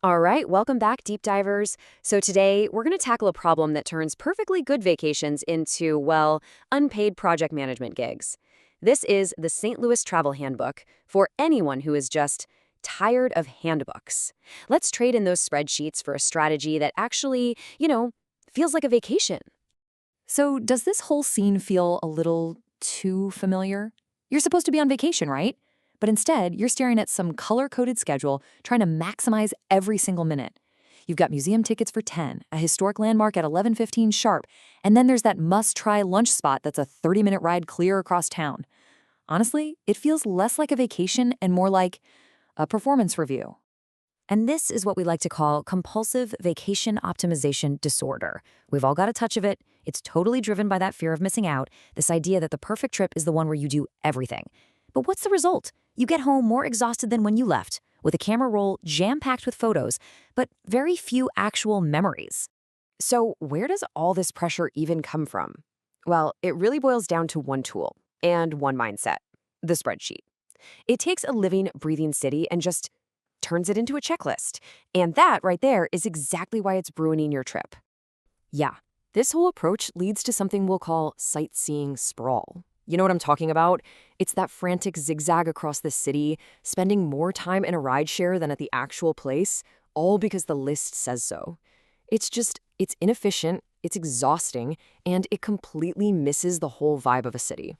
All right, welcome back, deep divers. So today we're going to tackle a problem that turns perfectly good vacations into, well, unpaid project management gigs. This is the St. Louis Travel Handbook for anyone who is just tired of handbooks. Let's trade in those spreadsheets for a strategy that actually, feels like a vacation. So, does this whole scene feel a little too familiar? You're supposed to be on vacation, right? But instead, you're staring at some color-coded schedule trying to maximize every single minute. You've got museum tickets for 10, a historic landmark at 11:15 sharp, and then there's that must-try lunch spot that's a 30-minute ride clear across town. Honestly, it feels less like a vacation and more like a performance review. And this is what we like to call compulsive vacation optimization disorder. We've all got a touch of it. It's totally driven by that fear of missing out, this idea that the perfect trip is the one where you do everything. But what's the result? You get home more exhausted than when you left, with a camera roll jam-packed with photos, but very few actual memories. So where does all this pressure even come from? Well, it really boils down to one tool and one mindset: the spreadsheet. It takes a living, breathing city and just turns it into a checklist. And that right there is exactly why it's ruining your trip. Yeah, this whole approach leads to something we'll call sightseeing sprawl. You know what I'm talking about? It's that frantic zigzag across the city, spending more time in a rideshare than at the actual place, all because the list says so. It's inefficient, it's exhausting, and it completely misses the whole vibe of a city.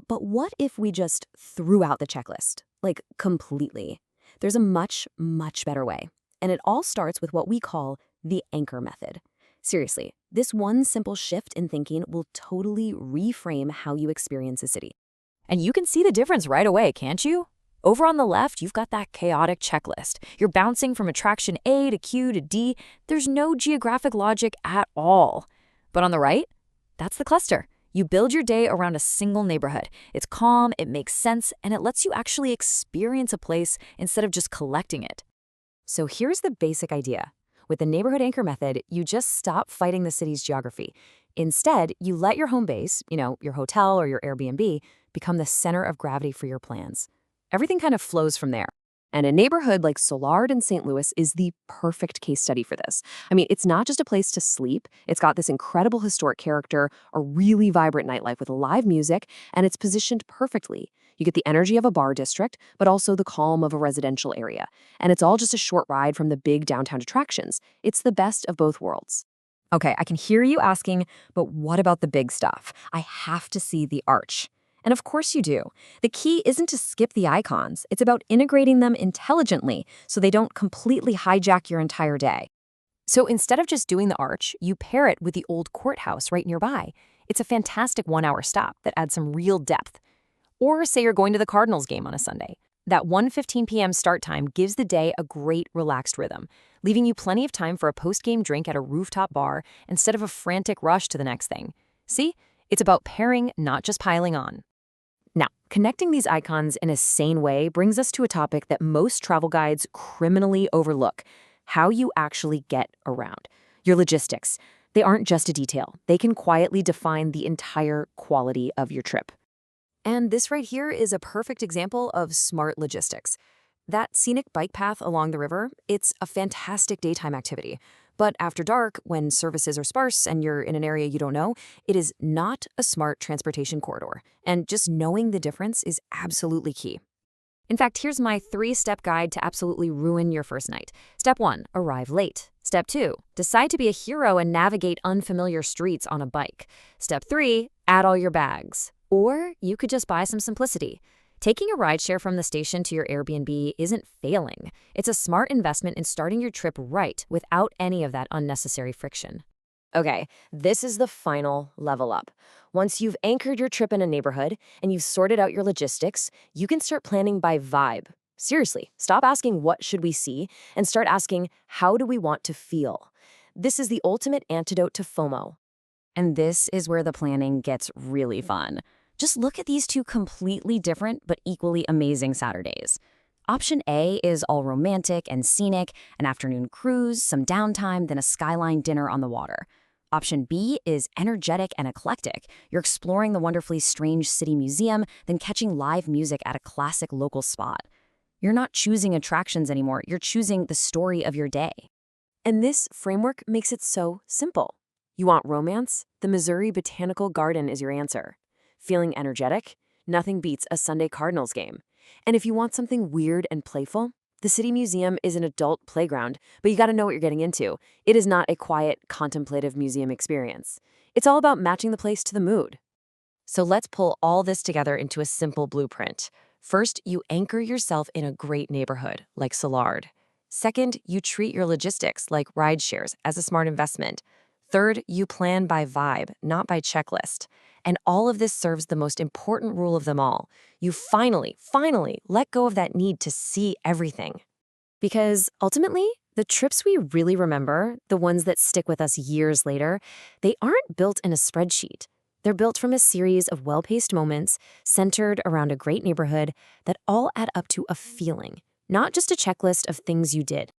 But what if we just threw out the checklist? Like, completely. There's a much, much better way. And it all starts with what we call the anchor method. Seriously, this one simple shift in thinking will totally reframe how you experience a city. And you can see the difference right away, can't you? Over on the left, you've got that chaotic checklist. You're bouncing from attraction A to Q to D. There's no geographic logic at all. But on the right, that's the cluster. You build your day around a single neighborhood. It's calm, it makes sense, and it lets you actually experience a place instead of just collecting it. So here's the basic idea. With the neighborhood anchor method, you just stop fighting the city's geography. Instead, you let your home base, your hotel or your Airbnb, become the center of gravity for your plans. Everything kind of flows from there. And a neighborhood like Soulard in St. Louis is the perfect case study for this. I mean, it's not just a place to sleep. It's got this incredible historic character, a really vibrant nightlife with live music, and it's positioned perfectly. You get the energy of a bar district, but also the calm of a residential area. And it's all just a short ride from the big downtown attractions. It's the best of both worlds. Okay, I can hear you asking, but what about the big stuff? I have to see the arch. And of course you do. The key isn't to skip the icons. It's about integrating them intelligently so they don't completely hijack your entire day. So instead of just doing the arch, you pair it with the old courthouse right nearby. It's a fantastic 1-hour stop that adds some real depth. Or say you're going to the Cardinals game on a Sunday. That 1:15 p.m. start time gives the day a great relaxed rhythm, leaving you plenty of time for a post-game drink at a rooftop bar instead of a frantic rush to the next thing. See? It's about pairing, not just piling on. Now, connecting these icons in a sane way brings us to a topic that most travel guides criminally overlook: how you actually get around. Your logistics. They aren't just a detail. They can quietly define the entire quality of your trip. And this right here is a perfect example of smart logistics. That scenic bike path along the river, it's a fantastic daytime activity. But after dark, when services are sparse and you're in an area you don't know, it is not a smart transportation corridor. And just knowing the difference is absolutely key. In fact, here's my 3-step guide to absolutely ruin your first night. Step 1, arrive late. Step 2, decide to be a hero and navigate unfamiliar streets on a bike. Step 3, add all your bags. Or you could just buy some simplicity. Taking a rideshare from the station to your Airbnb isn't failing. It's a smart investment in starting your trip right without any of that unnecessary friction. Okay, this is the final level up. Once you've anchored your trip in a neighborhood and you've sorted out your logistics, you can start planning by vibe. Seriously, stop asking what should we see and start asking how do we want to feel. This is the ultimate antidote to FOMO. And this is where the planning gets really fun. Just look at these two completely different but equally amazing Saturdays. Option A is all romantic and scenic, an afternoon cruise, some downtime, then a skyline dinner on the water. Option B is energetic and eclectic. You're exploring the wonderfully strange city museum, then catching live music at a classic local spot. You're not choosing attractions anymore. You're choosing the story of your day. And this framework makes it so simple. You want romance? The Missouri Botanical Garden is your answer. Feeling energetic? Nothing beats a Sunday Cardinals game. And if you want something weird and playful, the City Museum is an adult playground, but you gotta know what you're getting into. It is not a quiet, contemplative museum experience. It's all about matching the place to the mood. So let's pull all this together into a simple blueprint. First, you anchor yourself in a great neighborhood, like Soulard. Second, you treat your logistics, like ride shares, as a smart investment. Third, you plan by vibe, not by checklist. And all of this serves the most important rule of them all. You finally let go of that need to see everything. Because ultimately, the trips we really remember, the ones that stick with us years later, they aren't built in a spreadsheet. They're built from a series of well-paced moments centered around a great neighborhood that all add up to a feeling, not just a checklist of things you did.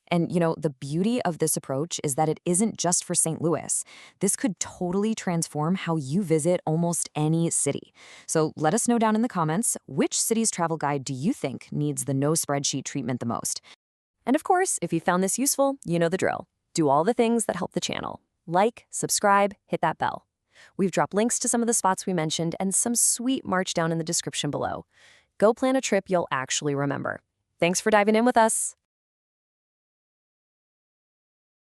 And, the beauty of this approach is that it isn't just for St. Louis. This could totally transform how you visit almost any city. So let us know down in the comments, which city's travel guide do you think needs the no spreadsheet treatment the most? And of course, if you found this useful, you know the drill. Do all the things that help the channel. Like, subscribe, hit that bell. We've dropped links to some of the spots we mentioned and some sweet march down in the description below. Go plan a trip you'll actually remember. Thanks for diving in with us.